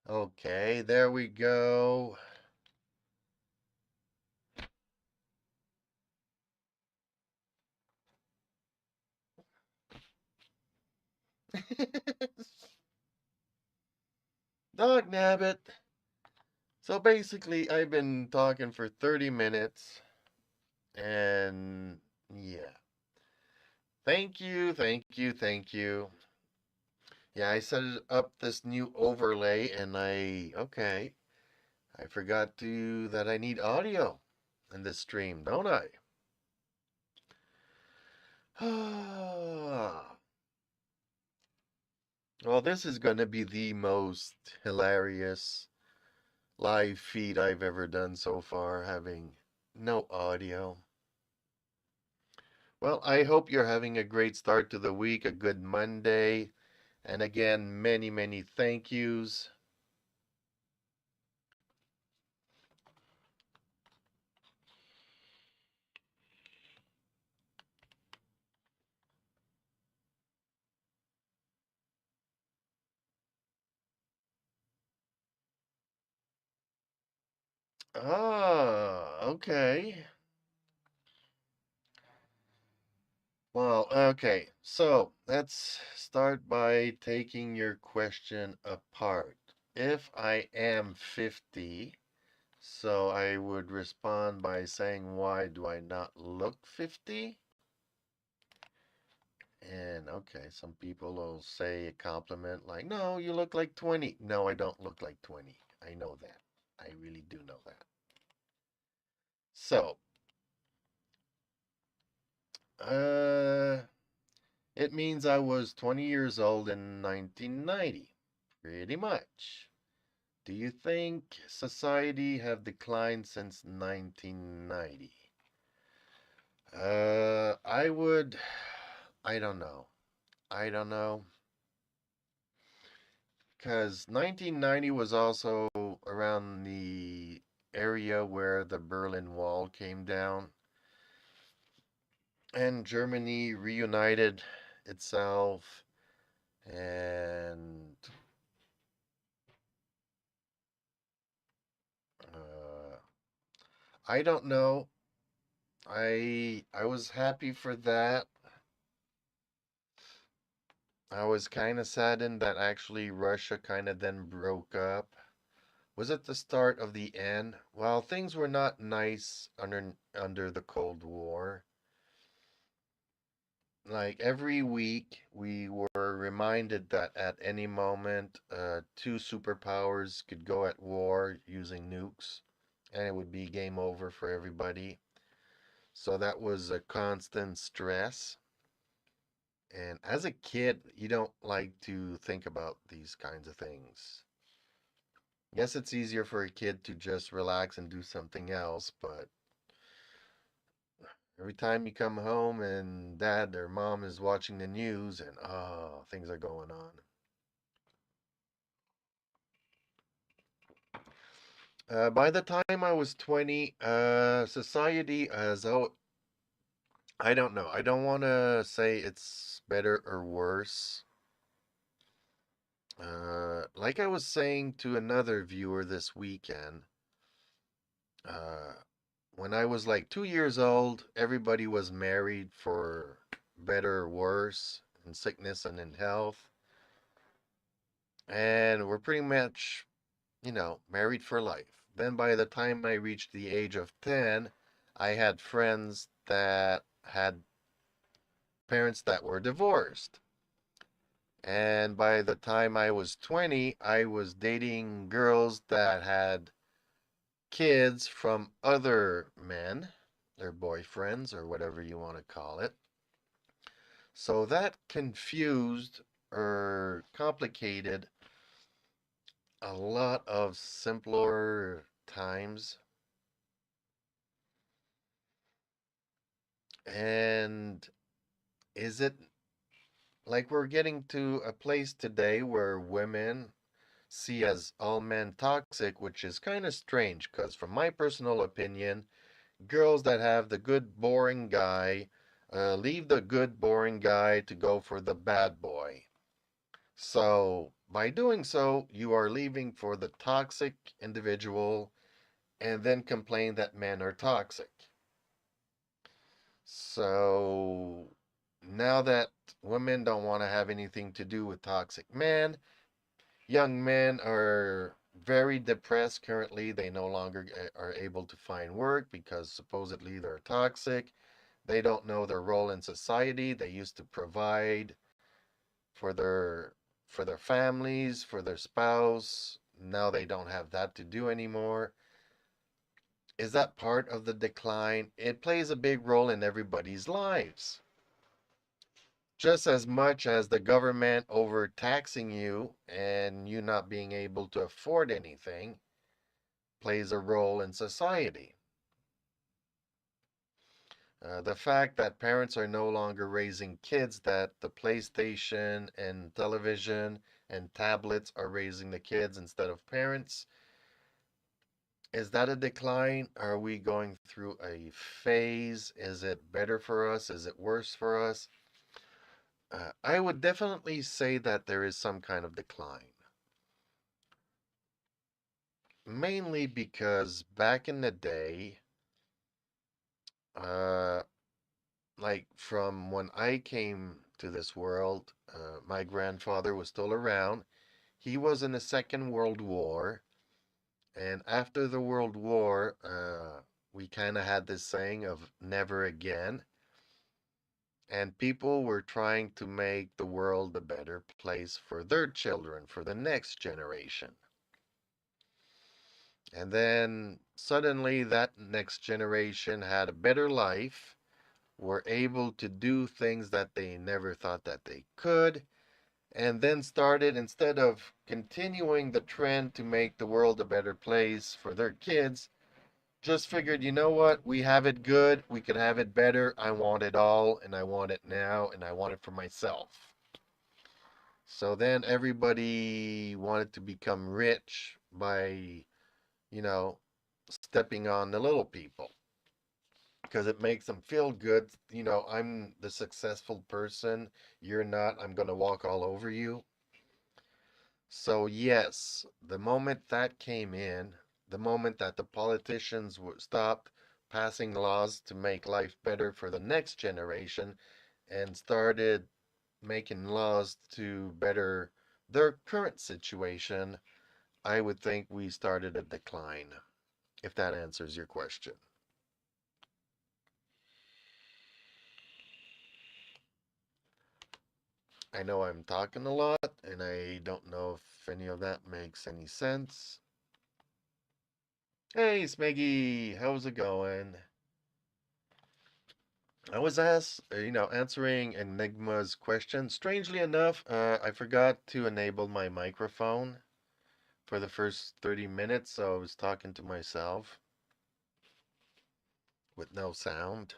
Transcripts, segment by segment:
Okay, there we go. Dog nabbit. So basically, I've been talking for 30 minutes, and yeah. Thank you, thank you, thank you. Yeah, I set up this new overlay, and okay, I forgot that I need audio in this stream, don't I? Well, this is going to be the most hilarious live feed I've ever done so far, having no audio. Well, I hope you're having a great start to the week, a good Monday, and again, many, many thank yous. Okay. Well, okay. So let's start by taking your question apart. If I am 50, so I would respond by saying, why do I not look 50? And okay, some people will say a compliment like, no, you look like 20. No, I don't look like 20. I know that. I really do know that. So, uh, it means I was 20 years old in 1990. Pretty much. Do you think society have declined since 1990? I would, I don't know. I don't know. Because 1990 was also around the area where the Berlin Wall came down and Germany reunited itself. And uh, I don't know. I was happy for that. I was kind of saddened that actually Russia kind of then broke up. Was it the start of the end? Well, things were not nice under the Cold War. Like every week, we were reminded that at any moment, two superpowers could go at war using nukes, and it would be game over for everybody. So that was a constant stress. And as a kid, you don't like to think about these kinds of things. Yes, it's easier for a kid to just relax and do something else, but every time you come home and dad or mom is watching the news and oh, things are going on. By the time I was 20, society as oh, I don't know. I don't want to say it's better or worse. Like I was saying to another viewer this weekend, uh, when I was like 2 years old, everybody was married for better or worse, in sickness and in health. And we're pretty much, married for life. Then by the time I reached the age of 10, I had friends that had parents that were divorced. And by the time I was 20, I was dating girls that had kids from other men, their boyfriends, or whatever you want to call it. So that confused or complicated a lot of simpler times. And is it like we're getting to a place today where women see as all men toxic, which is kind of strange because, from my personal opinion, girls that have the good, boring guy leave the good, boring guy to go for the bad boy. So by doing so, you are leaving for the toxic individual and then complain that men are toxic. So now that women don't want to have anything to do with toxic men, young men are very depressed currently. They no longer are able to find work because supposedly they're toxic. They don't know their role in society. They used to provide for their families, for their spouse. Now they don't have that to do anymore. Is that part of the decline? It plays a big role in everybody's lives. Just as much as the government overtaxing you and you not being able to afford anything plays a role in society. The fact that parents are no longer raising kids, that the PlayStation and television and tablets are raising the kids instead of parents, is that a decline? Are we going through a phase? Is it better for us? Is it worse for us? I would definitely say that there is some kind of decline. Mainly because back in the day, uh, like from when I came to this world, my grandfather was still around. He was in the Second World War, and after the World War, we kind of had this saying of never again. And people were trying to make the world a better place for their children, for the next generation. And then suddenly that next generation had a better life, were able to do things that they never thought that they could, and then started, instead of continuing the trend to make the world a better place for their kids, just figured, you know what, we have it good, we could have it better, I want it all, and I want it now, and I want it for myself. So then everybody wanted to become rich by, you know, stepping on the little people because it makes them feel good. You know, I'm the successful person, you're not, I'm going to walk all over you. So, yes, the moment that came in, the moment that the politicians stopped passing laws to make life better for the next generation and started making laws to better their current situation, I would think we started a decline, if that answers your question. I know I'm talking a lot, and I don't know if any of that makes any sense. Hey, Smeggy, how's it going? I was asked, answering Enigma's question. Strangely enough, I forgot to enable my microphone for the first 30 minutes, so I was talking to myself with no sound.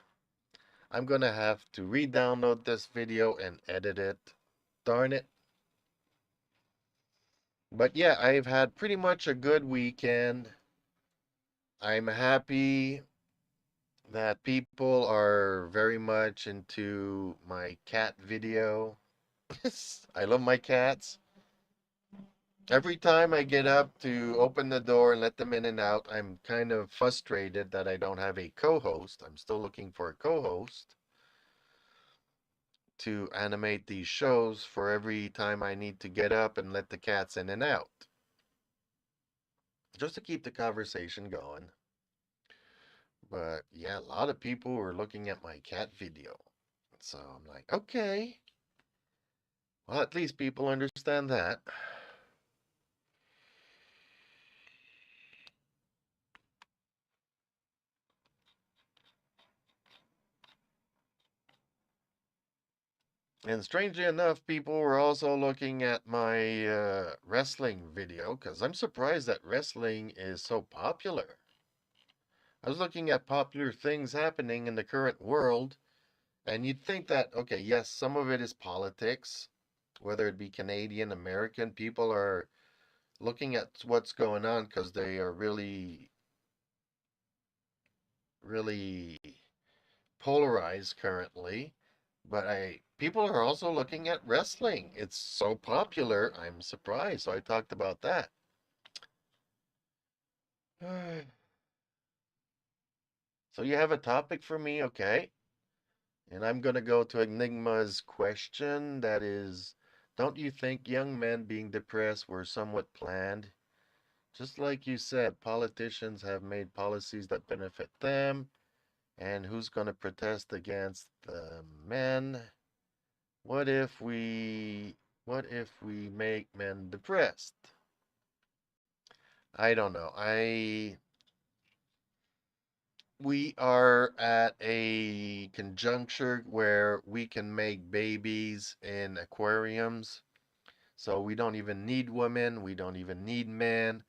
I'm gonna have to re-download this video and edit it. Darn it. But yeah, I've had pretty much a good weekend. I'm happy that people are very much into my cat video. I love my cats. Every time I get up to open the door and let them in and out, I'm kind of frustrated that I don't have a co-host. I'm still looking for a co-host to animate these shows for every time I need to get up and let the cats in and out, just to keep the conversation going. But yeah, a lot of people were looking at my cat video. So I'm like, okay, well, at least people understand that. And strangely enough, people were also looking at my wrestling video because I'm surprised that wrestling is so popular. I was looking at popular things happening in the current world, and you'd think that, okay, yes, some of it is politics, whether it be Canadian, American, people are looking at what's going on because they are really, really polarized currently. But people are also looking at wrestling. It's so popular. I'm surprised. So I talked about that. So you have a topic for me, okay? And I'm going to go to Enigma's question. That is, don't you think young men being depressed were somewhat planned? Just like you said, politicians have made policies that benefit them. And who's going to protest against the men? What if we what if we make men depressed? I don't know. I We are at a conjuncture where we can make babies in aquariums. So we don't even need women, we don't even need men.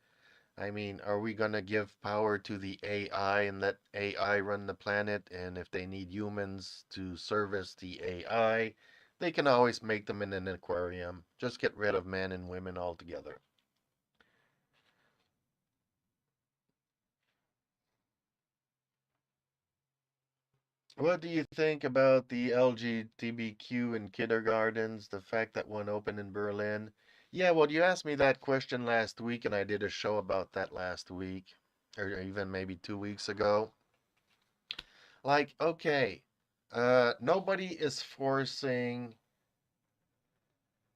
I mean, are we going to give power to the AI and let AI run the planet? And if they need humans to service the AI, they can always make them in an aquarium. Just get rid of men and women altogether. What do you think about the LGBTQ in kindergartens, the fact that one opened in Berlin? Yeah, well, you asked me that question last week, and I did a show about that last week, or even maybe 2 weeks ago. Like, okay, nobody is forcing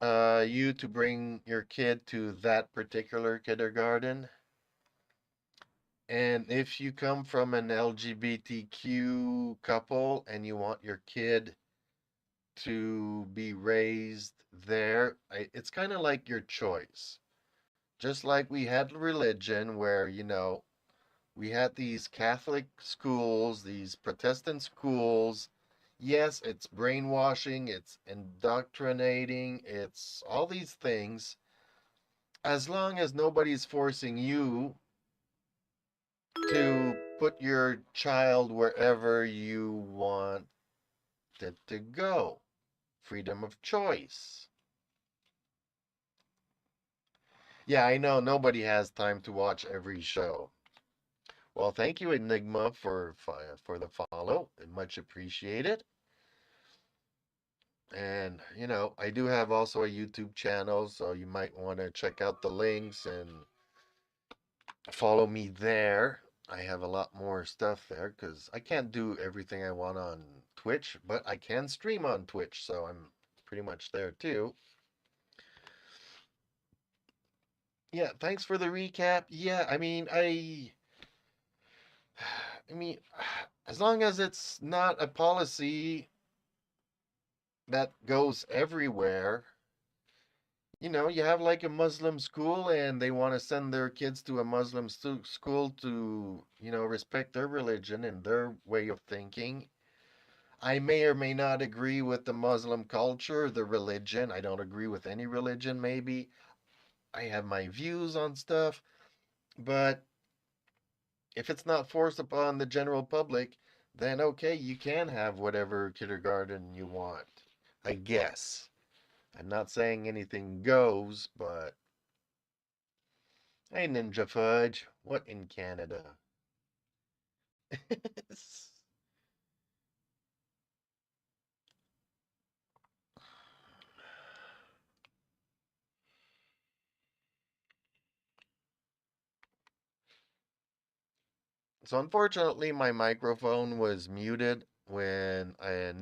you to bring your kid to that particular kindergarten. And if you come from an LGBTQ couple and you want your kid to be raised there, it's kind of like your choice. Just like we had religion, where, we had these Catholic schools, these Protestant schools. Yes, it's brainwashing, it's indoctrinating, it's all these things. As long as nobody's forcing you to put your child wherever you want it to go, freedom of choice. Yeah, I know nobody has time to watch every show. Well, thank you, Enigma, for the follow. Much appreciated. And, I do have also a YouTube channel, so you might want to check out the links and follow me there. I have a lot more stuff there because I can't do everything I want on Twitch, but I can stream on Twitch, so I'm pretty much there too. Yeah, thanks for the recap. Yeah, I mean, as long as it's not a policy that goes everywhere. You have like a Muslim school and they want to send their kids to a Muslim school to, respect their religion and their way of thinking. I may or may not agree with the Muslim culture, the religion. I don't agree with any religion, maybe. I have my views on stuff, but if it's not forced upon the general public, then okay, you can have whatever kindergarten you want, I guess. I'm not saying anything goes, but hey, Ninja Fudge, what in Canada? So unfortunately, my microphone was muted when I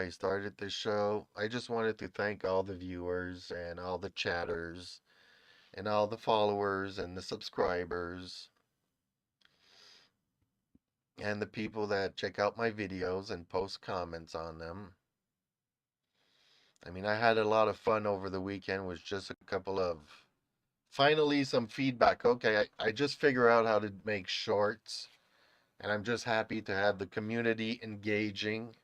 started this show. I just wanted to thank all the viewers and all the chatters and all the followers and the subscribers and the people that check out my videos and post comments on them. I mean, I had a lot of fun over the weekend with just a couple of finally some feedback. Okay, I just figure out how to make shorts, and I'm just happy to have the community engaging.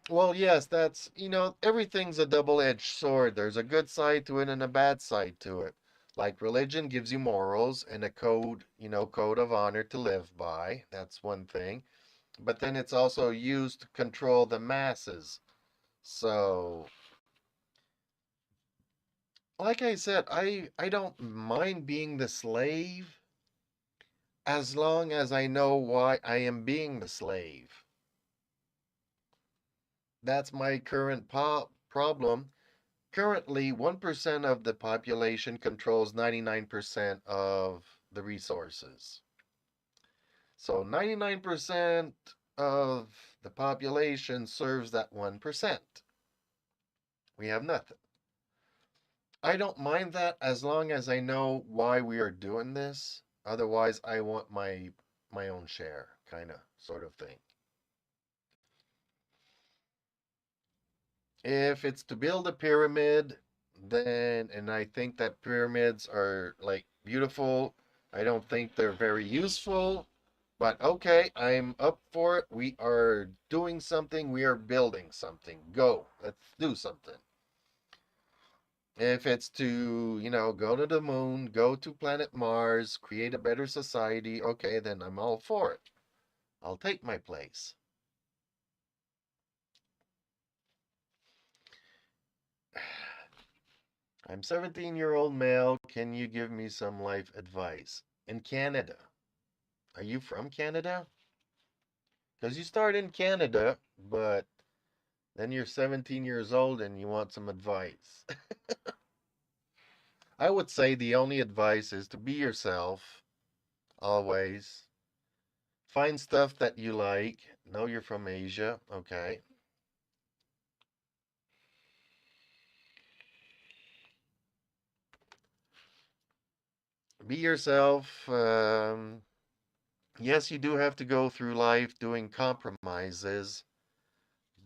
Well, yes, everything's a double-edged sword. There's a good side to it and a bad side to it. Like religion gives you morals and a code of honor to live by. That's one thing. But then it's also used to control the masses. So, like I said, I don't mind being the slave as long as I know why I am being the slave. That's my current problem. Currently, 1% of the population controls 99% of the resources. So 99% of the population serves that 1%. We have nothing. I don't mind that as long as I know why we are doing this. Otherwise, I want my own share, kind of sort of thing. If it's to build a pyramid, then and I think that pyramids are like beautiful. I don't think they're very useful, but okay, I'm up for it. We are doing something, we are building something. Go. Let's do something. If it's to, go to the moon, go to planet Mars, create a better society, okay, then I'm all for it. I'll take my place. I'm 17-year-old male. Can you give me some life advice? In Canada. Are you from Canada? Because you start in Canada, but then you're 17 years old and you want some advice. I would say the only advice is to be yourself, always. Find stuff that you like. Know you're from Asia, okay. Be yourself. Yes, you do have to go through life doing compromises,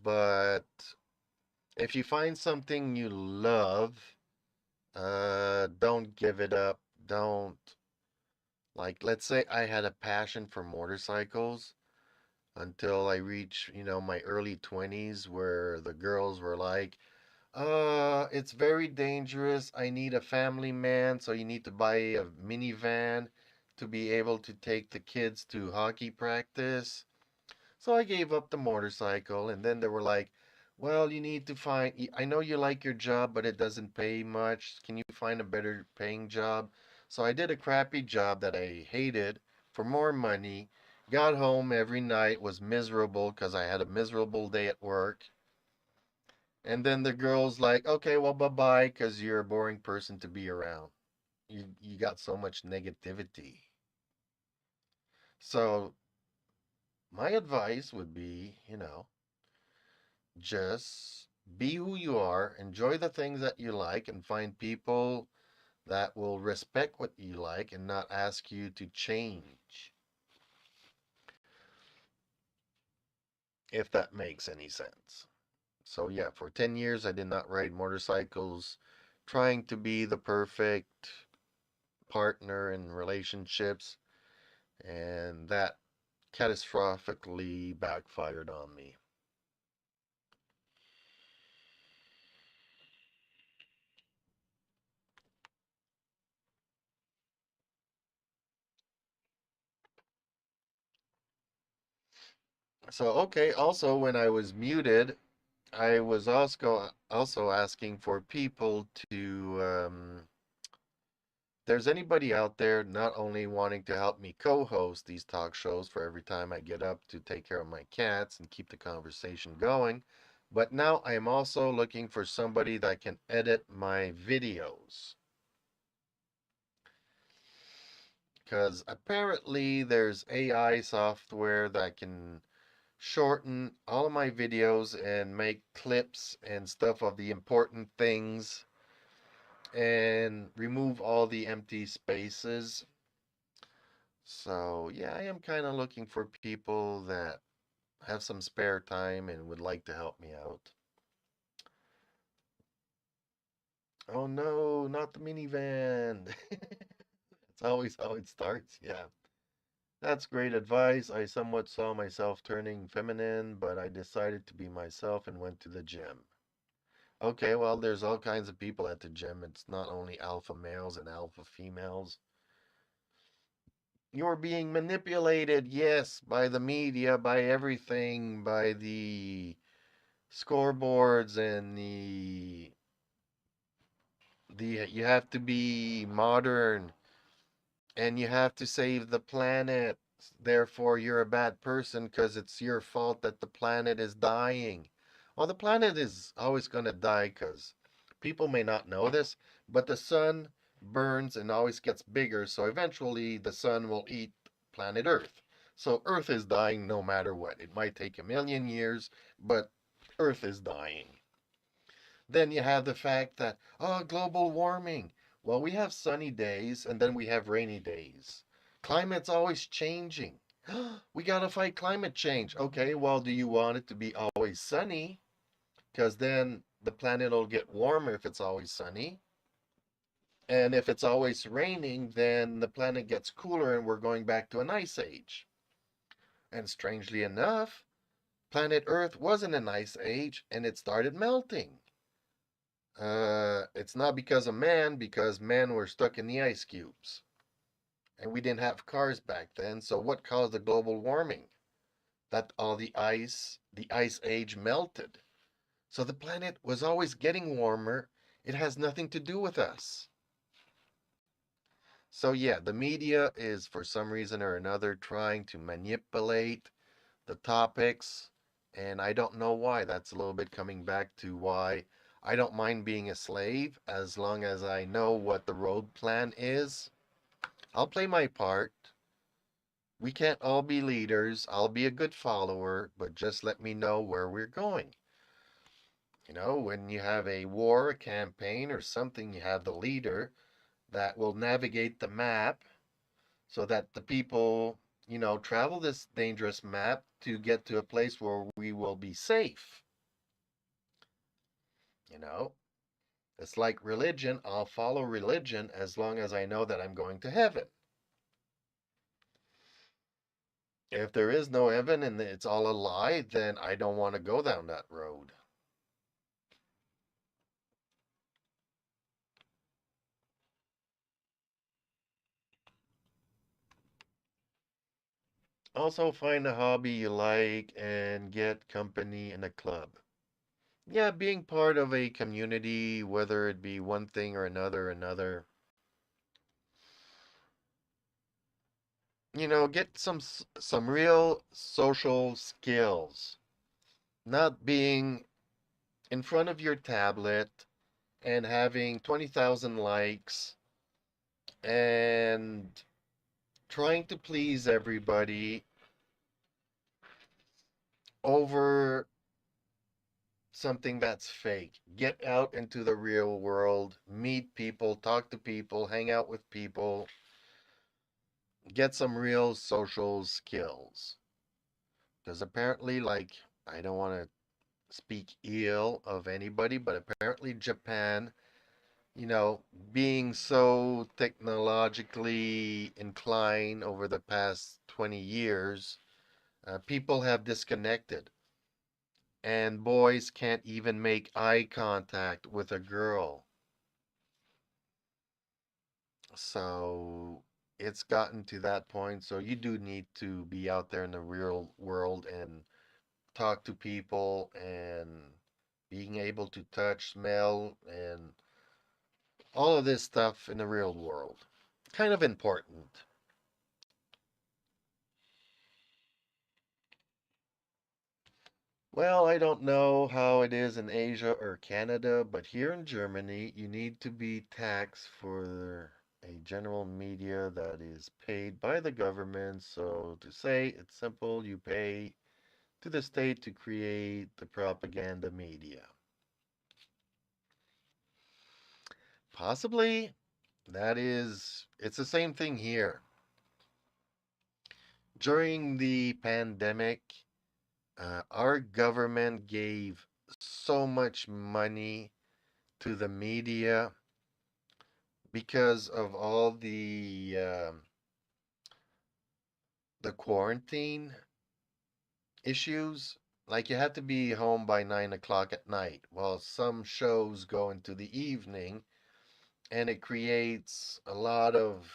but if you find something you love, don't give it up. Don't, like, let's say I had a passion for motorcycles until I reached, my early 20s where the girls were like, it's very dangerous. I need a family man, so you need to buy a minivan to be able to take the kids to hockey practice. So I gave up the motorcycle, and then they were like, well, you need to find, I know you like your job, but it doesn't pay much. Can you find a better paying job? So I did a crappy job that I hated for more money, got home every night, was miserable because I had a miserable day at work. And then the girl's like, okay, well, bye bye, because you're a boring person to be around. You got so much negativity. So my advice would be, just be who you are, enjoy the things that you like, and find people that will respect what you like and not ask you to change, if that makes any sense. So, yeah, for 10 years, I did not ride motorcycles, trying to be the perfect partner in relationships, and that catastrophically backfired on me. So, okay, also when I was muted, I was also asking for people to there's anybody out there not only wanting to help me co-host these talk shows for every time I get up to take care of my cats and keep the conversation going, but now I am also looking for somebody that can edit my videos. Because apparently there's AI software that can shorten all of my videos and make clips and stuff of the important things and remove all the empty spaces. So, yeah, I am kind of looking for people that have some spare time and would like to help me out. Oh no, not the minivan. That's always how it starts. Yeah. That's great advice. I somewhat saw myself turning feminine, but I decided to be myself and went to the gym. Okay, well, there's all kinds of people at the gym. It's not only alpha males and alpha females. You're being manipulated, yes, by the media, by everything, by the scoreboards and You have to be modern and you have to save the planet. Therefore, you're a bad person because it's your fault that the planet is dying. Well, the planet is always going to die because people may not know this, but the sun burns and always gets bigger. So eventually, the sun will eat planet Earth. So Earth is dying no matter what. It might take a million years, but Earth is dying. Then you have the fact that, oh, global warming. Well, we have sunny days and then we have rainy days. Climate's always changing. We got to fight climate change. Okay, well, do you want it to be always sunny? Because then the planet will get warmer if it's always sunny. And if it's always raining, then the planet gets cooler and we're going back to an ice age. And strangely enough, planet Earth was in an ice age and it started melting. It's not because of man, because men were stuck in the ice cubes. And we didn't have cars back then. So what caused the global warming? That all the ice age melted. So the planet was always getting warmer. It has nothing to do with us. So yeah, the media is for some reason or another trying to manipulate the topics. And I don't know why. That's a little bit coming back to why I don't mind being a slave as long as I know what the road plan is. I'll play my part. We can't all be leaders. I'll be a good follower, but just let me know where we're going. You know, when you have a war, a campaign, or something, you have the leader that will navigate the map so that the people, travel this dangerous map to get to a place where we will be safe. You know, it's like religion. I'll follow religion as long as I know that I'm going to heaven. If there is no heaven and it's all a lie, then I don't want to go down that road. Also, find a hobby you like and get company in a club. Yeah, being part of a community, whether it be one thing or another, get some real social skills. Not being in front of your tablet and having 20,000 likes and trying to please everybody over something that's fake. Get out into the real world, meet people, talk to people, hang out with people, get some real social skills. Because apparently, like, I don't want to speak ill of anybody, but apparently Japan, being so technologically inclined over the past 20 years, people have disconnected. And boys can't even make eye contact with a girl. So it's gotten to that point. So you do need to be out there in the real world and talk to people and being able to touch, smell, and all of this stuff in the real world. Kind of important. Well, I don't know how it is in Asia or Canada, but here in Germany, you need to be taxed for a general media that is paid by the government. So to say it's simple, you pay to the state to create the propaganda media. Possibly it's the same thing here. During the pandemic, our government gave so much money to the media because of all the quarantine issues. Like you had to be home by 9 o'clock at night. Well, some shows go into the evening, and it creates a lot of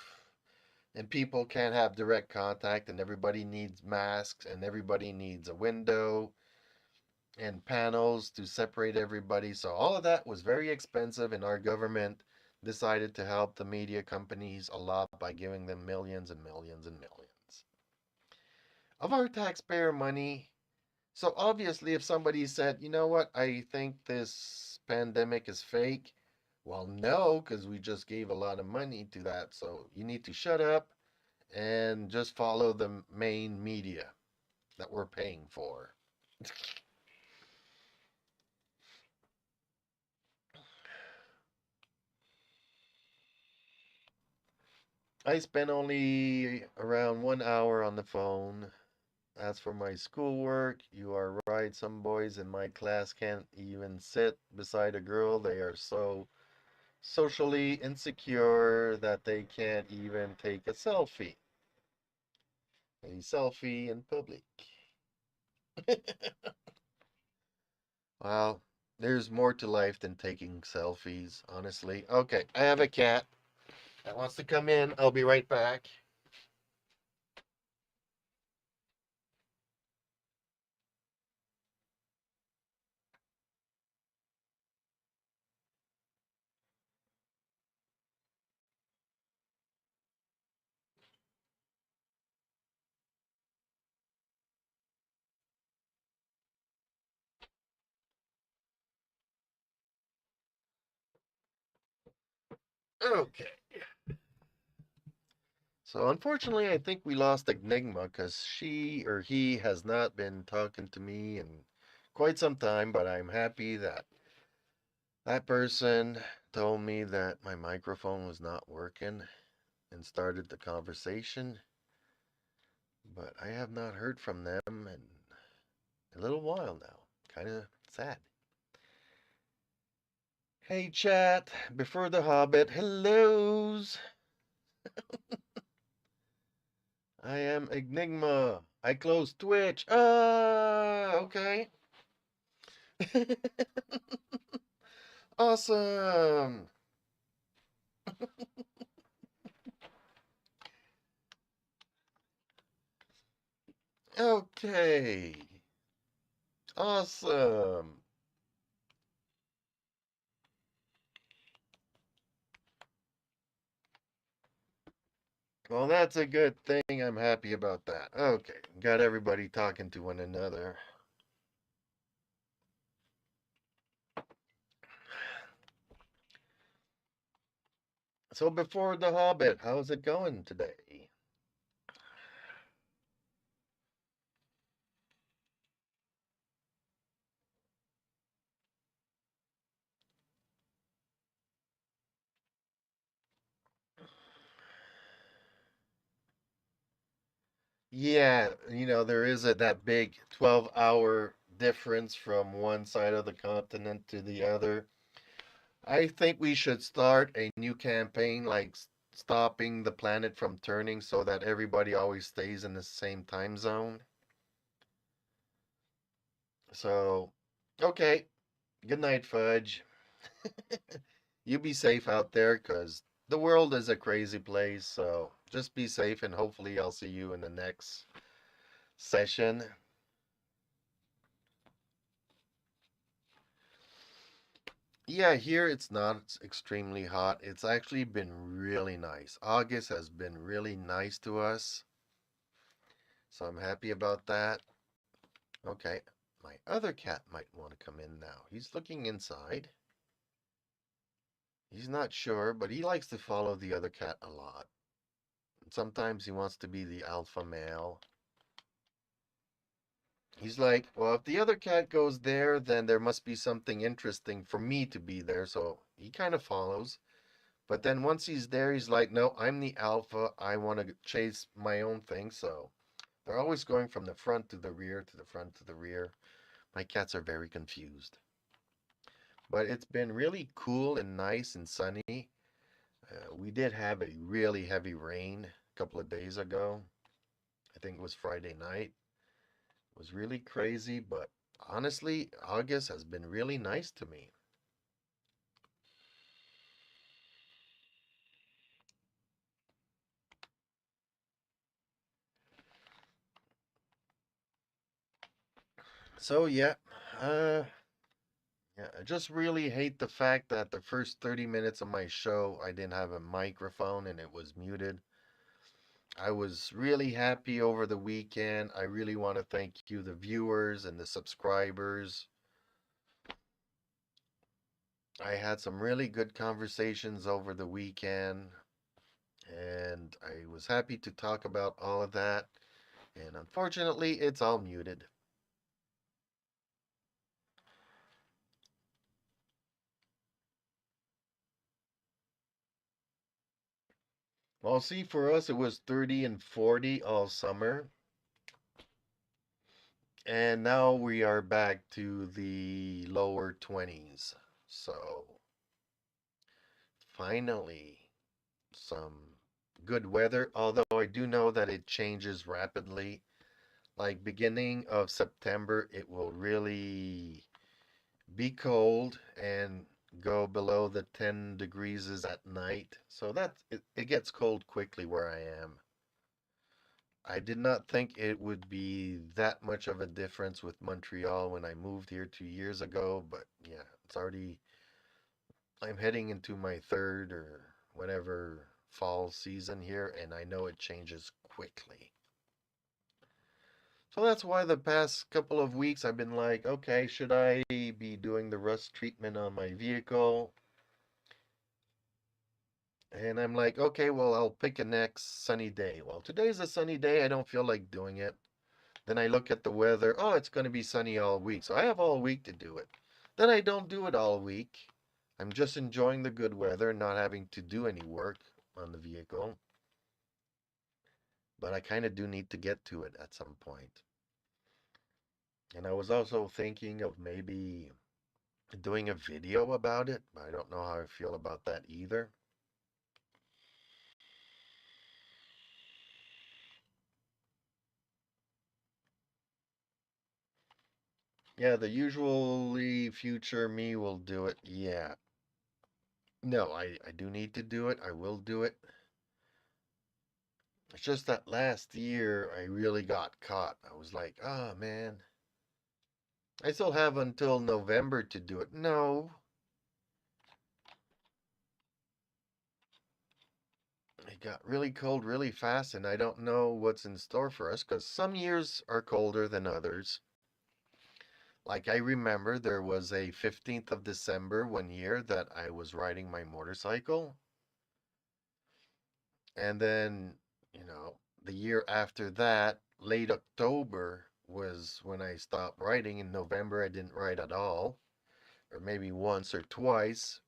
and people can't have direct contact, and everybody needs masks, and everybody needs a window and panels to separate everybody. So all of that was very expensive, and our government decided to help the media companies a lot by giving them millions and millions and millions of our taxpayer money. So obviously, if somebody said, you know what, I think this pandemic is fake, well, no, because we just gave a lot of money to that. So you need to shut up and just follow the main media that we're paying for. I spent only around 1 hour on the phone. As for my schoolwork, you are right. Some boys in my class can't even sit beside a girl. They are so socially insecure that they can't even take a selfie. A selfie in public. Well, there's more to life than taking selfies, honestly. Okay, I have a cat that wants to come in. I'll be right back. Okay. So unfortunately, I think we lost Enigma because she or he has not been talking to me in quite some time, but I'm happy that that person told me that my microphone was not working and started the conversation, but I have not heard from them in a little while now. Kind of sad. Hey, chat, before the Hobbit, hellos. I am Enigma. I closed Twitch. Ah, okay. Awesome. Okay. Awesome. Well, that's a good thing. I'm happy about that. Okay. Got everybody talking to one another. So before the Hobbit, how's it going today? Yeah, there is that big 12-hour difference from one side of the continent to the other. I think we should start a new campaign like stopping the planet from turning so that everybody always stays in the same time zone. So, okay. Good night, Fudge. You be safe out there because the world is a crazy place. So just be safe and hopefully I'll see you in the next session. Yeah, here it's not extremely hot. It's actually been really nice. August has been really nice to us. So I'm happy about that. Okay, my other cat might want to come in now. He's looking inside. He's not sure, but he likes to follow the other cat a lot. Sometimes he wants to be the alpha male. He's like, well, if the other cat goes there, then there must be something interesting for me to be there. So he kind of follows. But then once he's there, he's like, no, I'm the alpha. I want to chase my own thing. So they're always going from the front to the rear, to the front to the rear. My cats are very confused. But it's been really cool and nice and sunny. We did have a really heavy rain a couple of days ago. I think it was Friday night. It was really crazy, but honestly, August has been really nice to me. So yeah, uh, Yeah, I just really hate the fact that the first 30 minutes of my show, I didn't have a microphone and it was muted. I was really happy over the weekend. I really want to thank you, the viewers and the subscribers. I had some really good conversations over the weekend, and I was happy to talk about all of that. And unfortunately, it's all muted. Well, see, for us, it was 30 and 40 all summer. And now we are back to the lower 20s. So finally, some good weather. Although I do know that it changes rapidly. Like beginning of September, it will really be cold and go below the 10 degrees at night. So it gets cold quickly where I am. I did not think it would be that much of a difference with Montreal when I moved here 2 years ago, but yeah, it's already, I'm heading into my third or whatever fall season here, and I know it changes quickly. So that's why the past couple of weeks I've been like, okay, should I be doing the rust treatment on my vehicle? And I'm like, okay, well, I'll pick a next sunny day. Well, today's a sunny day. I don't feel like doing it. Then I look at the weather. Oh, it's going to be sunny all week. So I have all week to do it. Then I don't do it all week. I'm just enjoying the good weather, not having to do any work on the vehicle. But I kind of do need to get to it at some point. And I was also thinking of maybe doing a video about it. I don't know how I feel about that either. Yeah, the usually future me will do it. Yeah. No, I do need to do it. I will do it. It's just that last year I really got caught. I was like, oh man, I still have until November to do it. No, it got really cold really fast, and I don't know what's in store for us because some years are colder than others. Like I remember there was a 15th of December one year that I was riding my motorcycle, and then, you know, the year after that, late October was when I stopped riding. In November, I didn't ride at all, or maybe once or twice,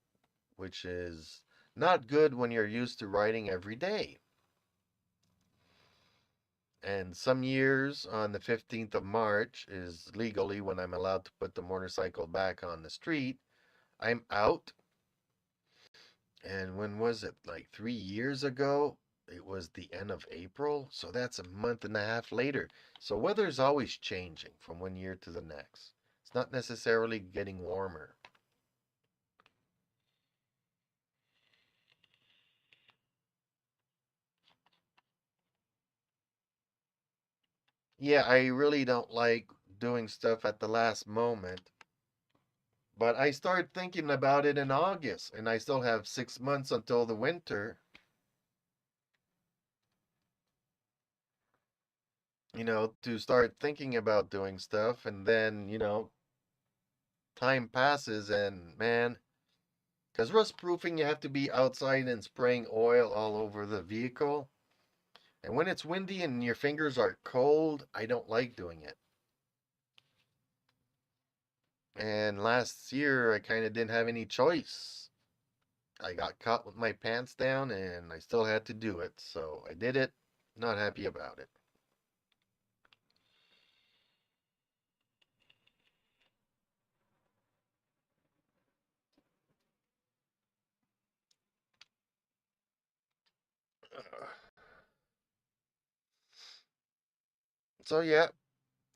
which is not good when you're used to riding every day. And some years on the 15th of March is legally when I'm allowed to put the motorcycle back on the street. I'm out. And when was it? Like 3 years ago? It was the end of April. So that's a month and a half later. So weather's always changing from one year to the next. It's not necessarily getting warmer. Yeah, I really don't like doing stuff at the last moment. But I started thinking about it in August, and I still have 6 months until the winter, to start thinking about doing stuff. And then, time passes, and man, because rust proofing, you have to be outside and spraying oil all over the vehicle. And when it's windy and your fingers are cold, I don't like doing it. And last year, I kind of didn't have any choice. I got caught with my pants down and I still had to do it. So I did it. Not happy about it. So yeah,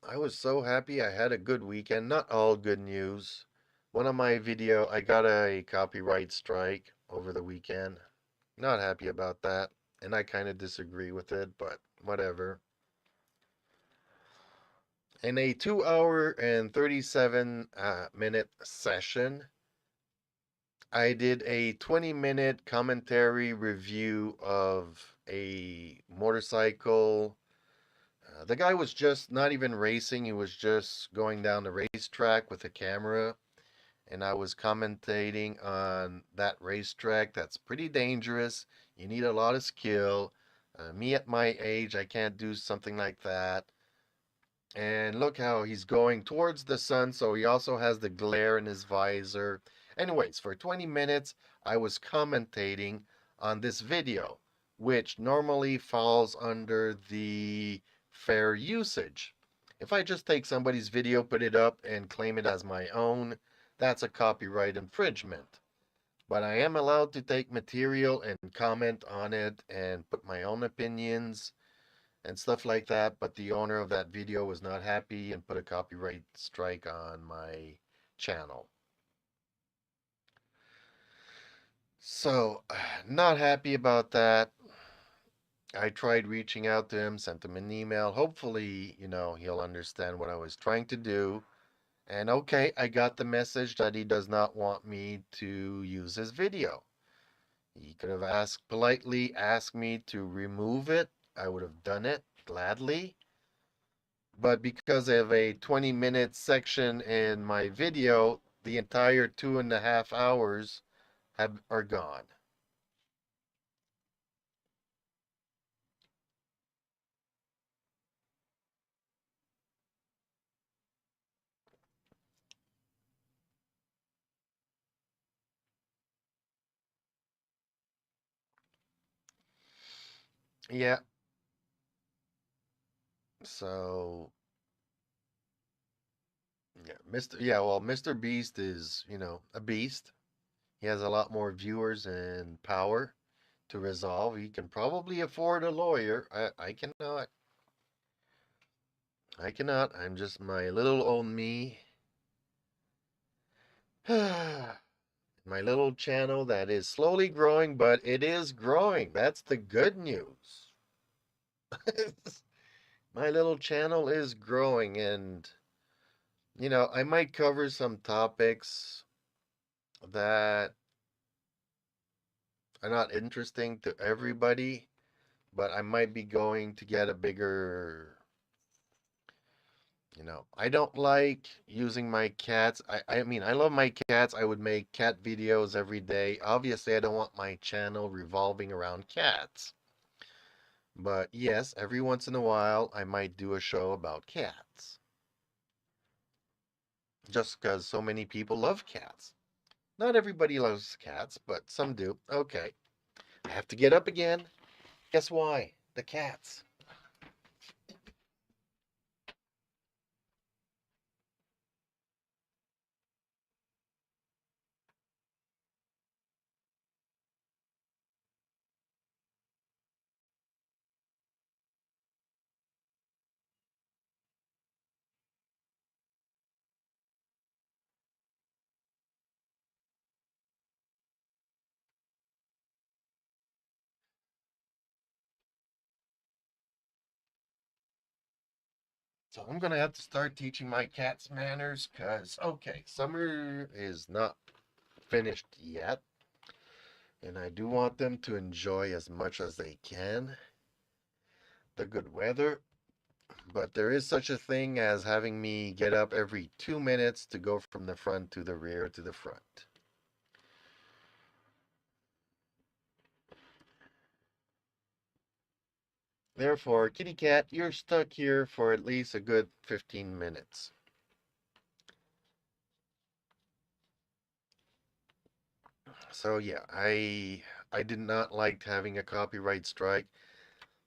I was so happy I had a good weekend. Not all good news. One of my video, I got a copyright strike over the weekend. Not happy about that. And I kind of disagree with it, but whatever. In a 2 hour and 37 minute session, I did a 20-minute commentary review of a motorcycle. The guy was just not even racing, he was just going down the racetrack with a camera. And I was commentating on that racetrack that's pretty dangerous. You need a lot of skill. Me at my age, I can't do something like that. And look how he's going towards the sun, so he also has the glare in his visor. Anyways, for 20 minutes, I was commentating on this video, which normally falls under the fair usage. If I just take somebody's video, put it up, and claim it as my own, that's a copyright infringement. But I am allowed to take material and comment on it and put my own opinions and stuff like that, but the owner of that video was not happy and put a copyright strike on my channel. So, not happy about that. I tried reaching out to him, sent him an email. Hopefully, he'll understand what I was trying to do. And okay, I got the message that he does not want me to use his video. He could have asked me to remove it. I would have done it gladly. But because of a 20-minute section in my video, the entire 2.5 hours are gone. Yeah, so Mr. Beast is, a beast. He has a lot more viewers and power to resolve. He can probably afford a lawyer. I cannot. I cannot. I'm just my little old me. My little channel that is slowly growing, but it is growing. That's the good news. My little channel is growing, and I might cover some topics that are not interesting to everybody, but I might be going to get a bigger. I don't like using my cats. I mean, I love my cats. I would make cat videos every day. Obviously, I don't want my channel revolving around cats. But yes, every once in a while, I might do a show about cats. Just because so many people love cats. Not everybody loves cats, but some do. Okay, I have to get up again. Guess why? The cats. So I'm going to have to start teaching my cats manners because, okay, summer is not finished yet. And I do want them to enjoy as much as they can the good weather. But there is such a thing as having me get up every 2 minutes to go from the front to the rear to the front. Therefore, kitty cat, you're stuck here for at least a good 15 minutes. So yeah, I did not like having a copyright strike.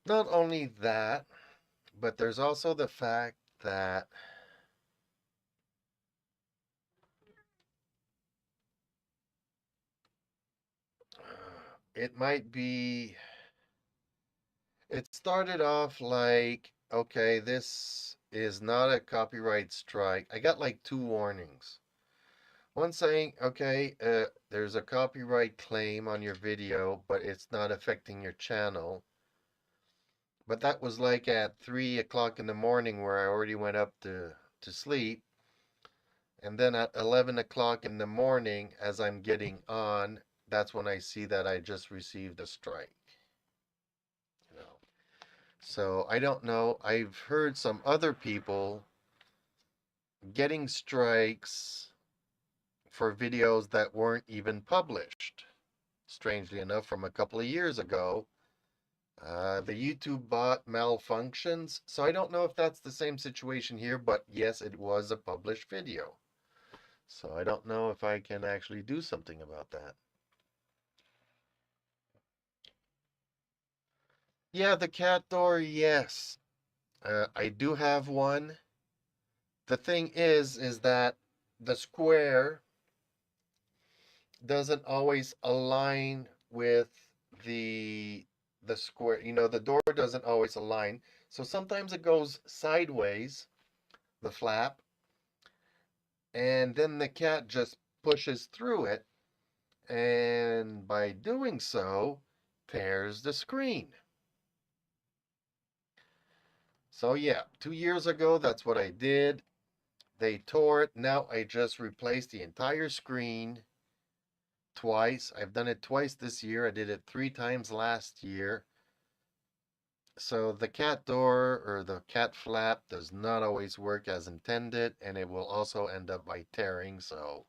Not only that, but there's also the fact that it might be it started off like, okay, this is not a copyright strike. I got like two warnings. One saying, okay, there's a copyright claim on your video, but it's not affecting your channel. But that was like at 3 o'clock in the morning where I already went up to sleep. And then at 11 o'clock in the morning, as I'm getting on, that's when I see that I just received a strike. You know. So I don't know. I've heard some other people getting strikes for videos that weren't even published. Strangely enough, from a couple of years ago, the YouTube bot malfunctions. So I don't know if that's the same situation here, but yes, it was a published video. So I don't know if I can actually do something about that. Yeah, the cat door, yes. I do have one. The thing is that the square doesn't always align with the the square. You know, the door doesn't always align. So sometimes it goes sideways, the flap, and then the cat just pushes through it, and by doing so, tears the screen. So yeah, 2 years ago, that's what I did. They tore it. Now I just replaced the entire screen twice. I've done it twice this year. I did it 3 times last year. So the cat door or the cat flap does not always work as intended, and it will also end up by tearing. So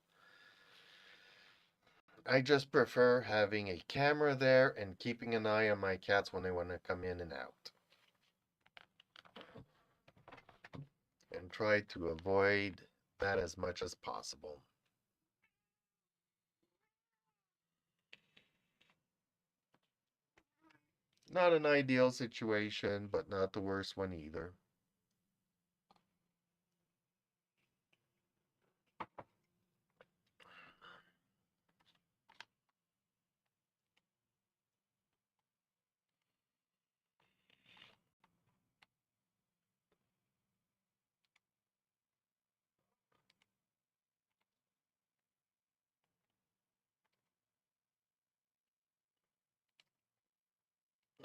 I just prefer having a camera there and keeping an eye on my cats when they want to come in and out, and try to avoid that as much as possible. Not an ideal situation, but not the worst one either.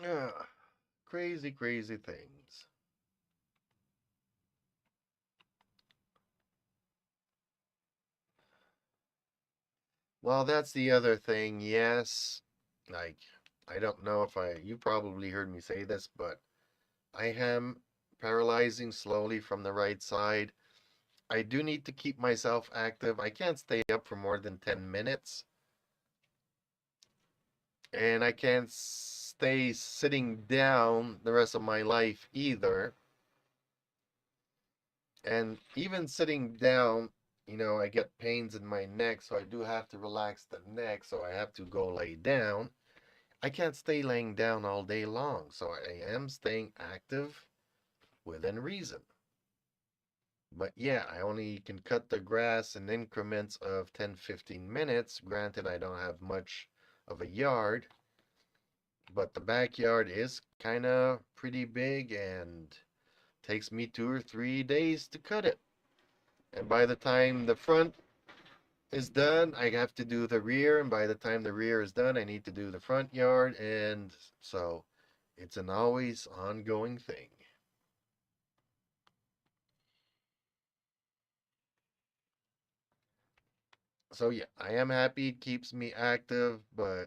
Ugh, crazy, crazy things. Well, that's the other thing. Yes, like, I don't know if you probably heard me say this, but I am paralyzing slowly from the right side. I do need to keep myself active. I can't stay up for more than 10 minutes, and I can't stay sitting down the rest of my life either. And even sitting down, I get pains in my neck, so I do have to relax the neck, so I have to go lay down. I can't stay laying down all day long, so I am staying active within reason. But yeah, I only can cut the grass in increments of 10, 15 minutes. Granted, I don't have much of a yard, but the backyard is kind of pretty big and takes me 2 or 3 days to cut it. And by the time the front is done, I have to do the rear, and by the time the rear is done, I need to do the front yard, and so it's an always ongoing thing. So yeah, I am happy it keeps me active, but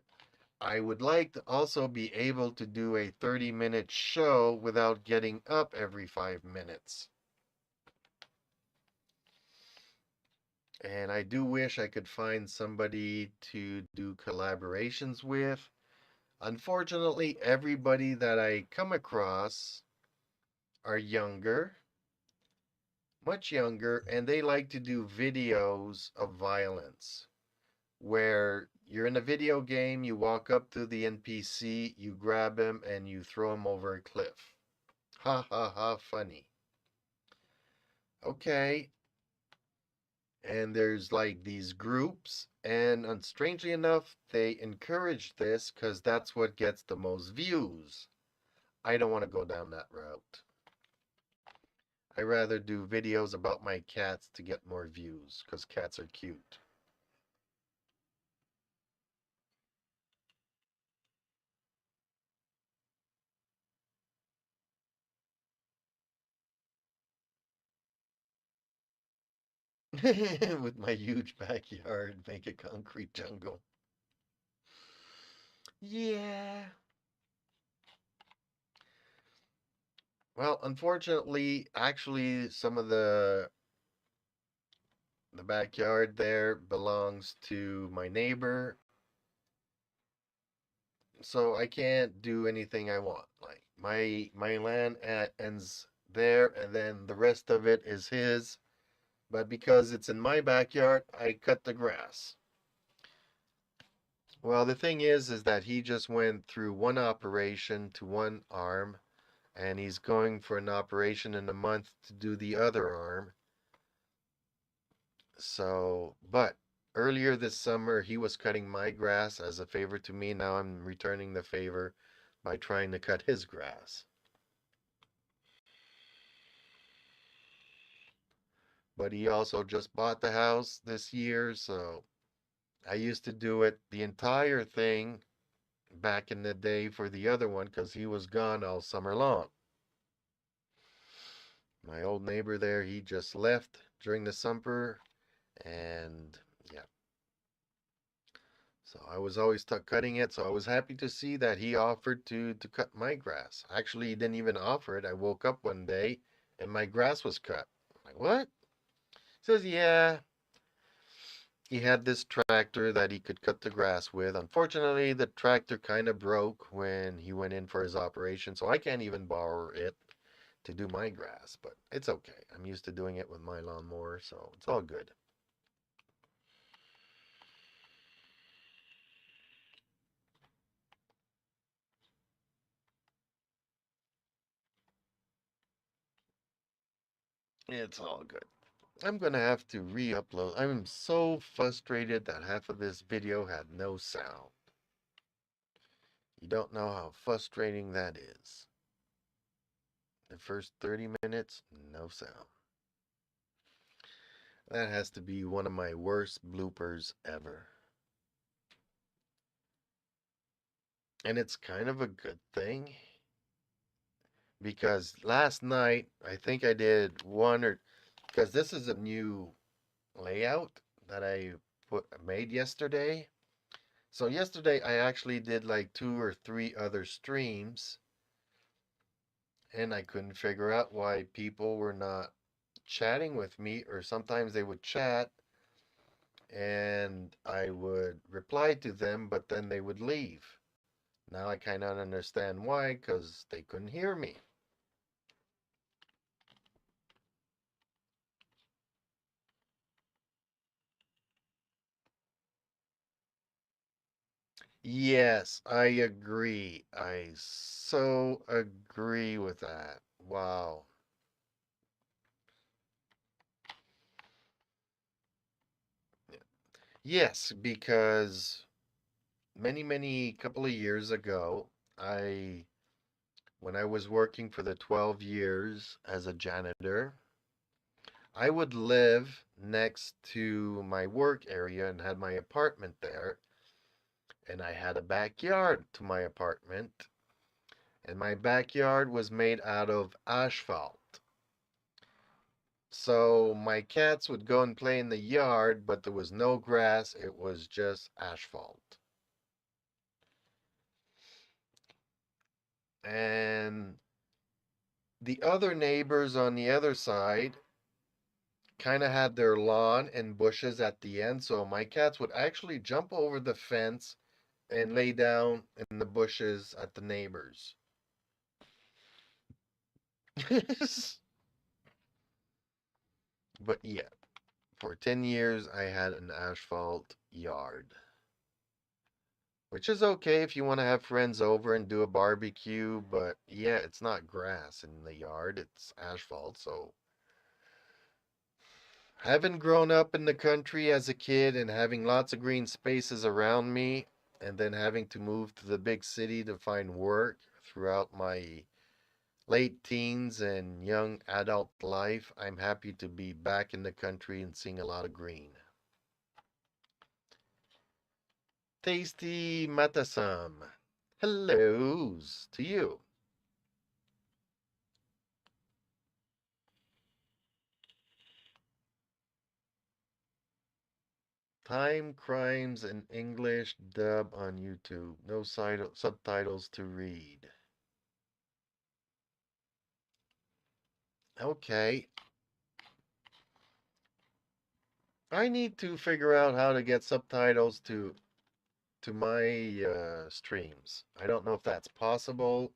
I would like to also be able to do a 30-minute show without getting up every 5 minutes. And I do wish I could find somebody to do collaborations with. Unfortunately, everybody that I come across are younger, much younger, and they like to do videos of violence where you're in a video game, you walk up to the NPC, you grab him, and you throw him over a cliff. Ha ha ha, funny. Okay. And there's like these groups, and strangely enough, they encourage this because that's what gets the most views. I don't want to go down that route. I rather do videos about my cats to get more views because cats are cute. With my huge backyard, make a concrete jungle. Yeah. Well, unfortunately, actually, some of the backyard there belongs to my neighbor, so I can't do anything I want. Like my land ends there, and then the rest of it is his. But because it's in my backyard, I cut the grass. Well, the thing is that he just went through one operation to one arm, and he's going for an operation in a month to do the other arm. So, but earlier this summer, he was cutting my grass as a favor to me. Now I'm returning the favor by trying to cut his grass. But he also just bought the house this year, so I used to do it the entire thing back in the day for the other one because he was gone all summer long. My old neighbor there, he just left during the summer, and yeah. So I was always stuck cutting it, so I was happy to see that he offered to cut my grass. Actually, he didn't even offer it. I woke up one day and my grass was cut. I'm like, what? He says, yeah, he had this tractor that he could cut the grass with. Unfortunately, the tractor kind of broke when he went in for his operation, so I can't even borrow it to do my grass, but it's okay. I'm used to doing it with my lawnmower, so it's all good. It's all good. I'm gonna have to re-upload. I'm so frustrated that half of this video had no sound. You don't know how frustrating that is. The first 30 minutes, no sound. That has to be one of my worst bloopers ever. And it's kind of a good thing because last night I think I did one or because this is a new layout that I made yesterday. So yesterday I actually did like two or three other streams and I couldn't figure out why people were not chatting with me, or sometimes they would chat and I would reply to them, but then they would leave. Now I kind of understand why, because they couldn't hear me. Yes, I agree. I so agree with that. Wow. Yes, because many couple of years ago, I when I was working for the 12 years as a janitor, I would live next to my work area and had my apartment there, and I had a backyard to my apartment, and my backyard was made out of asphalt. So my cats would go and play in the yard, but there was no grass, it was just asphalt. And the other neighbors on the other side kind of had their lawn and bushes at the end, so my cats would actually jump over the fence and lay down in the bushes at the neighbors. But yeah, for 10 years I had an asphalt yard. Which is okay if you want to have friends over and do a barbecue, but yeah, it's not grass in the yard, it's asphalt. So, having grown up in the country as a kid and having lots of green spaces around me, and then having to move to the big city to find work throughout my late teens and young adult life, I'm happy to be back in the country and seeing a lot of green. Tasty Matasam. Hellos to you. Time Crimes in English dub on YouTube. No subtitles to read. Okay. I need to figure out how to get subtitles to my streams. I don't know if that's possible.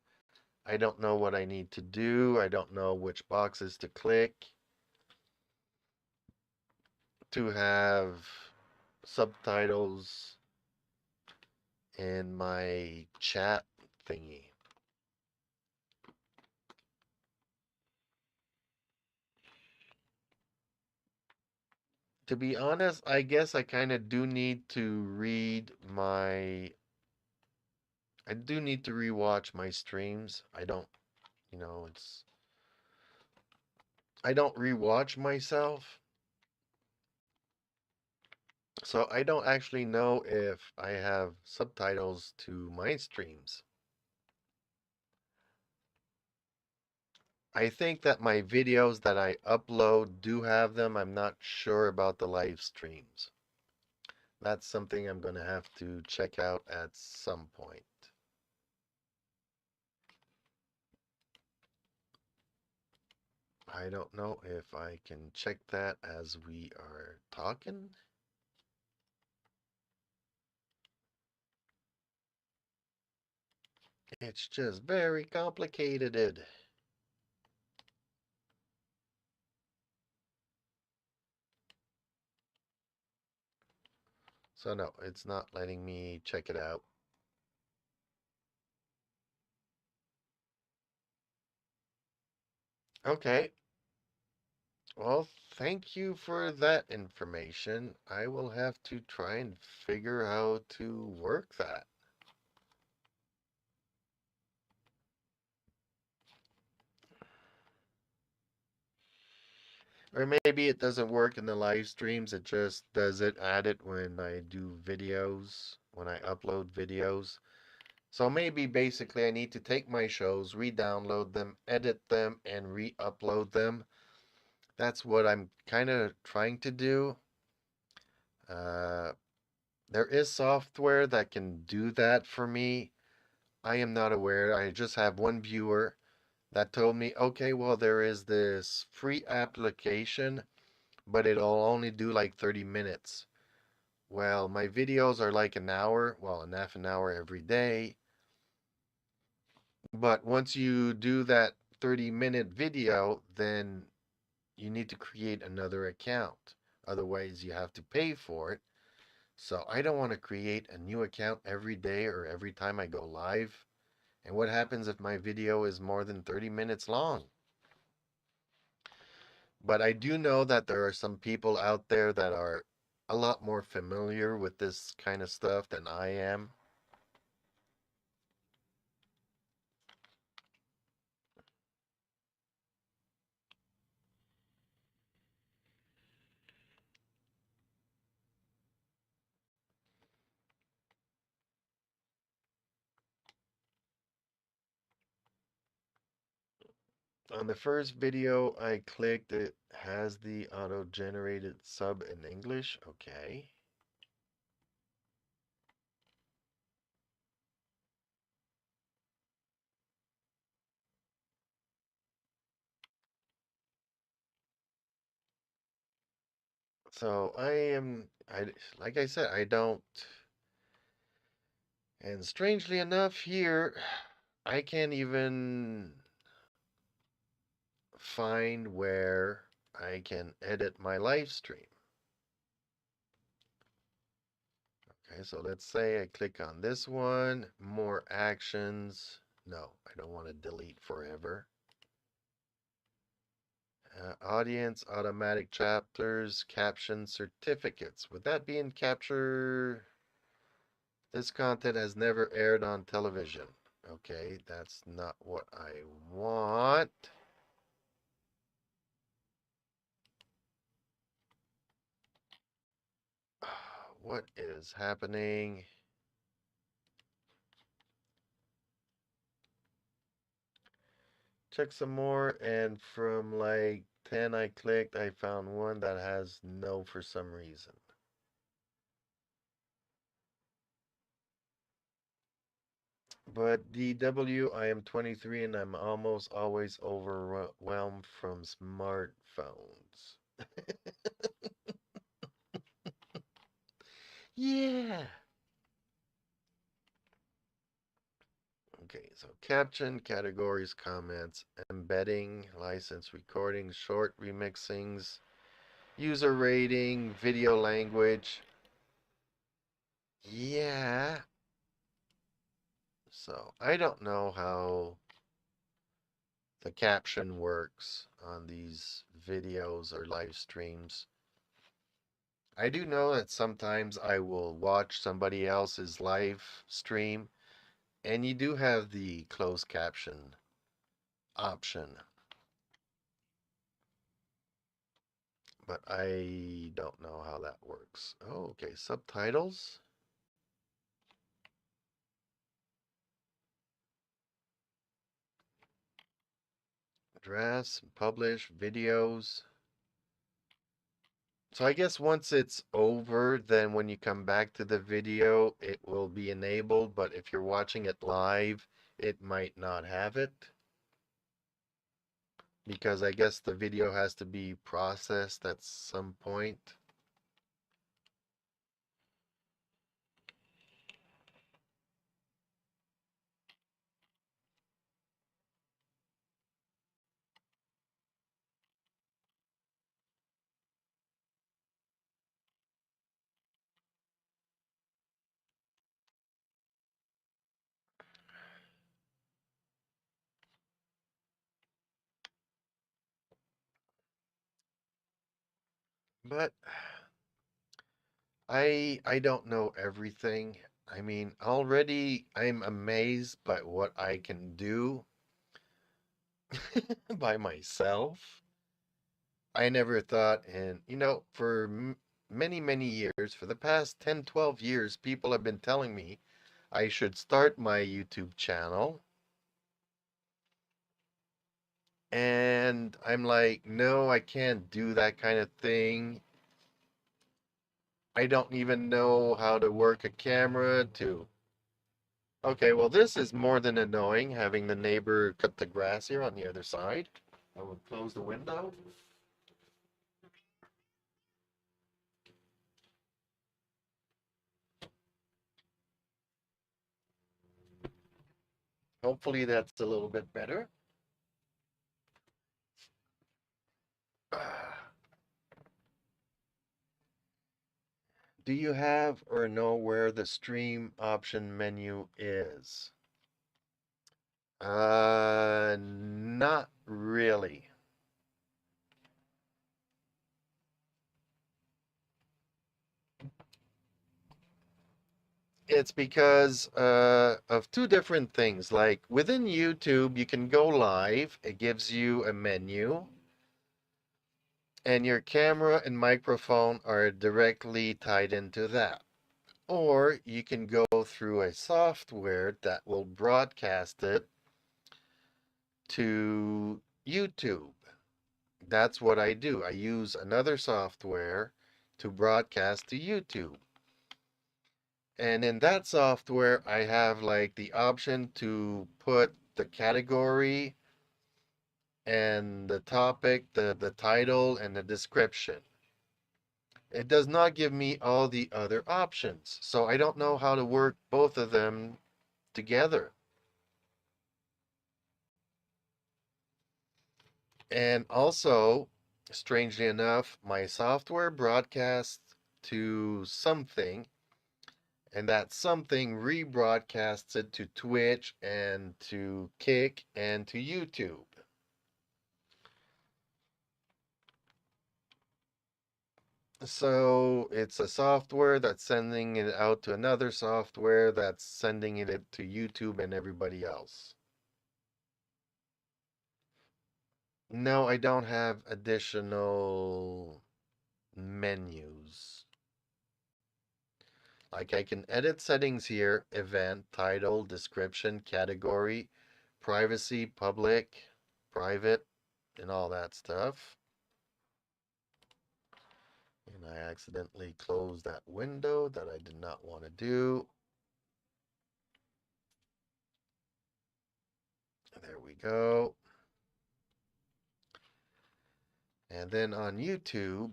I don't know what I need to do. I don't know which boxes to click to have subtitles in my chat thingy. To be honest, I guess I kind of do need to read my. I do need to rewatch my streams. I don't, it's. I don't rewatch myself. So I don't actually know if I have subtitles to my streams. I think that my videos that I upload do have them. I'm not sure about the live streams. That's something I'm going to have to check out at some point. I don't know if I can check that as we are talking. It's just very complicated. So no, it's not letting me check it out. Okay. Well, thank you for that information. I will have to try and figure how to work that. Or maybe it doesn't work in the live streams. It just does it, add it when I do videos, when I upload videos. So maybe basically I need to take my shows, re-download them, edit them, and re-upload them. That's what I'm kind of trying to do. Uh, there is software that can do that for me. I am not aware. I just have one viewer that told me, okay, well, there is this free application, but it'll only do like 30 minutes. Well, my videos are like an hour, well, an half an hour every day. But once you do that 30-minute video, then you need to create another account. Otherwise, you have to pay for it. So I don't want to create a new account every day or every time I go live. And what happens if my video is more than 30 minutes long? But I do know that there are some people out there that are a lot more familiar with this kind of stuff than I am. On the first video I clicked, it has the auto-generated sub in English. Okay. So like I said, I don't, and strangely enough here, I can't even find where I can edit my live stream. Okay, so let's say I click on this one, more actions. No, I don't want to delete forever. Audience, automatic chapters, caption certificates. Would that be in capture? This content has never aired on television. Okay, that's not what I want. What is happening? Check some more, and from like 10 I clicked, I found one that has no for some reason. But DW, I am 23 and I'm almost always overwhelmed from smartphones. Yeah. Okay, so caption, categories, comments, embedding, license recording, short remixings, user rating, video language. Yeah. So I don't know how the caption works on these videos or live streams. I do know that sometimes I will watch somebody else's live stream and you do have the closed caption option, but I don't know how that works. Oh, okay, subtitles. Drafts, publish, videos. So I guess once it's over, then when you come back to the video, it will be enabled, but if you're watching it live, it might not have it because I guess the video has to be processed at some point. But I don't know everything. I mean, already I'm amazed by what I can do by myself. I never thought, and for many, many years, for the past 10, 12 years, people have been telling me I should start my YouTube channel. And I'm like, no, I can't do that kind of thing. I don't even know how to work a camera to. Okay, well, this is more than annoying having the neighbor cut the grass here on the other side. I will close the window. Hopefully that's a little bit better. Do you have or know where the stream option menu is? Not really. It's because of two different things. Like within YouTube, you can go live. It gives you a menu, and your camera and microphone are directly tied into that. Or you can go through a software that will broadcast it to YouTube. That's what I do. I use another software to broadcast to YouTube. And in that software, I have like the option to put the category and the topic, the title, and the description. It does not give me all the other options. So I don't know how to work both of them together. And also, strangely enough, my software broadcasts to something, and that something rebroadcasts it to Twitch and to Kick and to YouTube. So it's a software that's sending it out to another software that's sending it to YouTube and everybody else. No, I don't have additional menus. Like I can edit settings here, event, title, description, category, privacy, public, private, and all that stuff. And I accidentally closed that window that I did not want to do. There we go. And then on YouTube,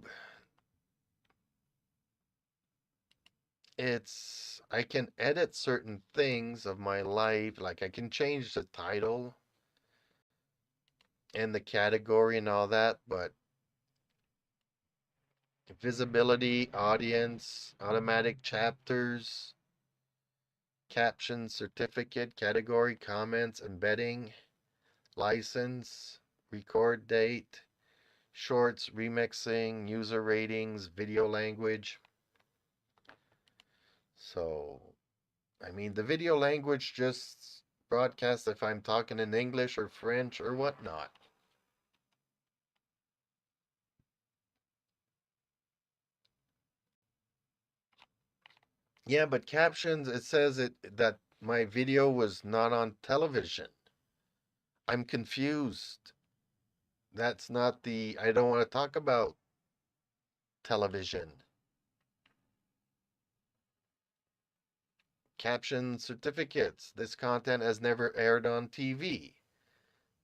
I can edit certain things of my life. Like I can change the title and the category and all that, but visibility, audience, automatic chapters, caption, certificate, category, comments, embedding, license, record date, shorts, remixing, user ratings, video language. So, I mean, the video language just broadcasts if I'm talking in English or French or whatnot. Yeah, but captions, it says that my video was not on television. I'm confused. That's not I don't want to talk about television. Caption certificates. This content has never aired on TV.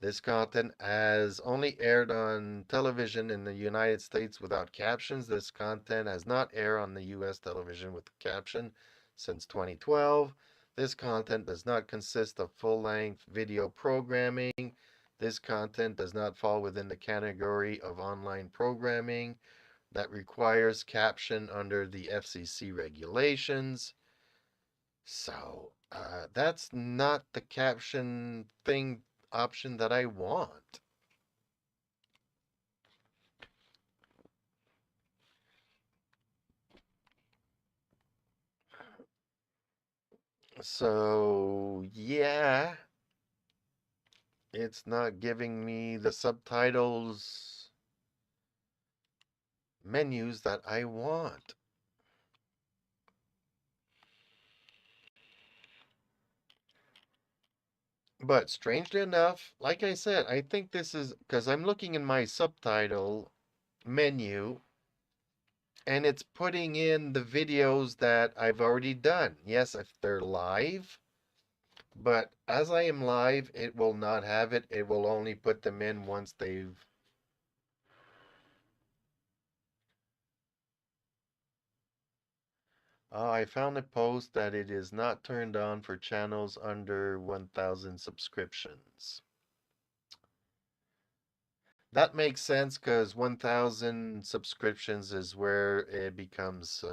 This content has only aired on television in the United States without captions. This content has not aired on the US television with caption since 2012. This content does not consist of full-length video programming. This content does not fall within the category of online programming that requires caption under the FCC regulations. So that's not the caption thing option that I want. So yeah, it's not giving me the subtitles menus that I want. But strangely enough, like I said, I think this is because I'm looking in my subtitle menu and it's putting in the videos that I've already done. Yes, if they're live, but as I am live, it will not have it. It will only put them in once they've. I found a post that it is not turned on for channels under 1,000 subscriptions. That makes sense because 1,000 subscriptions is where it becomes,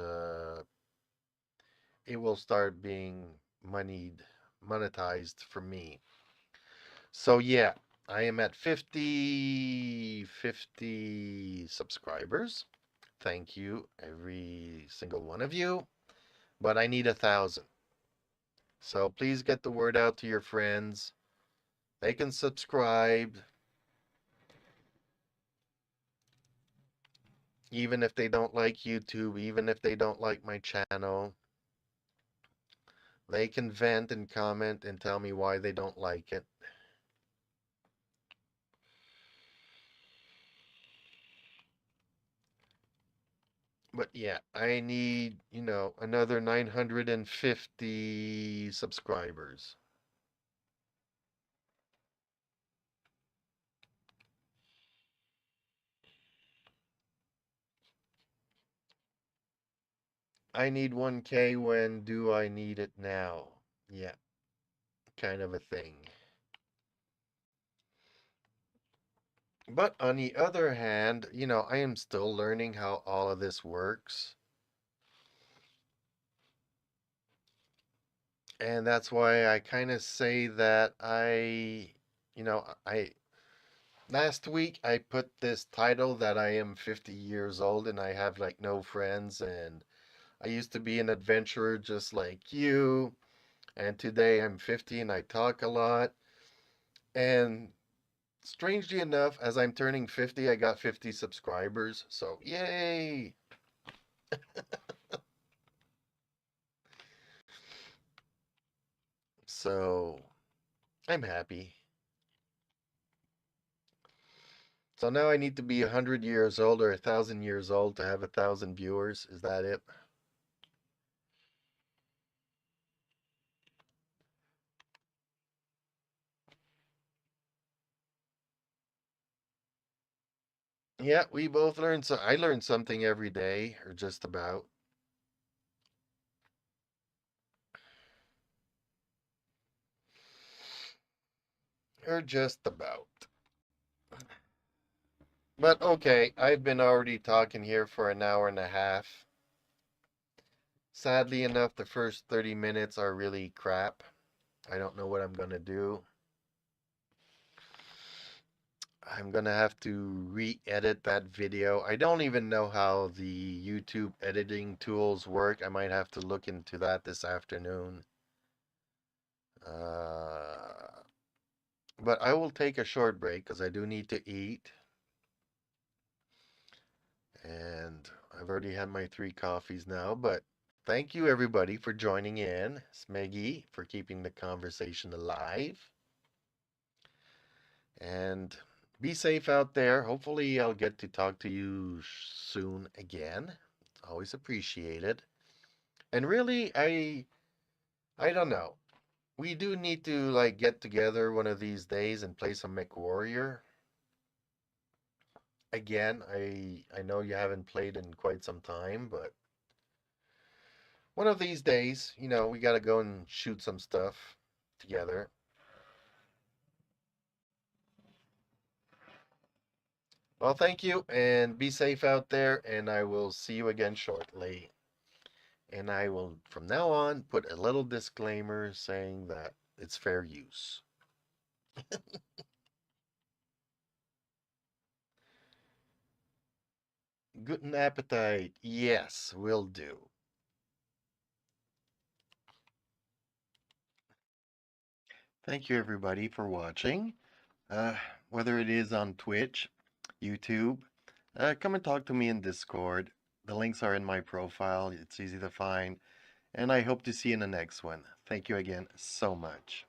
it will start being monetized for me. So yeah, I am at 50 subscribers. Thank you, every single one of you. But I need 1,000. So please get the word out to your friends. They can subscribe, even if they don't like YouTube, even if they don't like my channel. They can vent and comment and tell me why they don't like it. But yeah, I need, another 950 subscribers. I need 1K, when do I need it now? Yeah, kind of a thing. But on the other hand, I am still learning how all of this works. And that's why I kind of say that I last week I put this title that I am 50 years old and I have like no friends and I used to be an adventurer just like you, and today I'm 50 and I talk a lot. And strangely enough, as I'm turning 50, I got 50 subscribers. So, yay! So, I'm happy. So now I need to be 100 years old or 1,000 years old to have 1,000 viewers. Is that it? Yeah, we both learn. So I learn something every day, or just about, or just about. But okay, I've been already talking here for an hour and a half. Sadly enough, the first 30 minutes are really crap. I don't know what I'm gonna do. I'm gonna have to re-edit that video. I don't even know how the YouTube editing tools work. I might have to look into that this afternoon. Uh, but I will take a short break because I do need to eat. And I've already had my 3 coffees now, but thank you everybody for joining in. Smeggy for keeping the conversation alive. And be safe out there. Hopefully I'll get to talk to you soon again. It's always appreciated. And really, I don't know. We do need to like get together one of these days and play some MechWarrior. Again, I know you haven't played in quite some time, but one of these days, we got to go and shoot some stuff together. Well, thank you and be safe out there, and I will see you again shortly. And I will, from now on, put a little disclaimer saying that it's fair use. Guten Appetit. Yes, will do. Thank you, everybody, for watching. Uh, whether it is on Twitch, YouTube, come and talk to me in Discord. The links are in my profile. It's easy to find. And I hope to see you in the next one. Thank you again so much.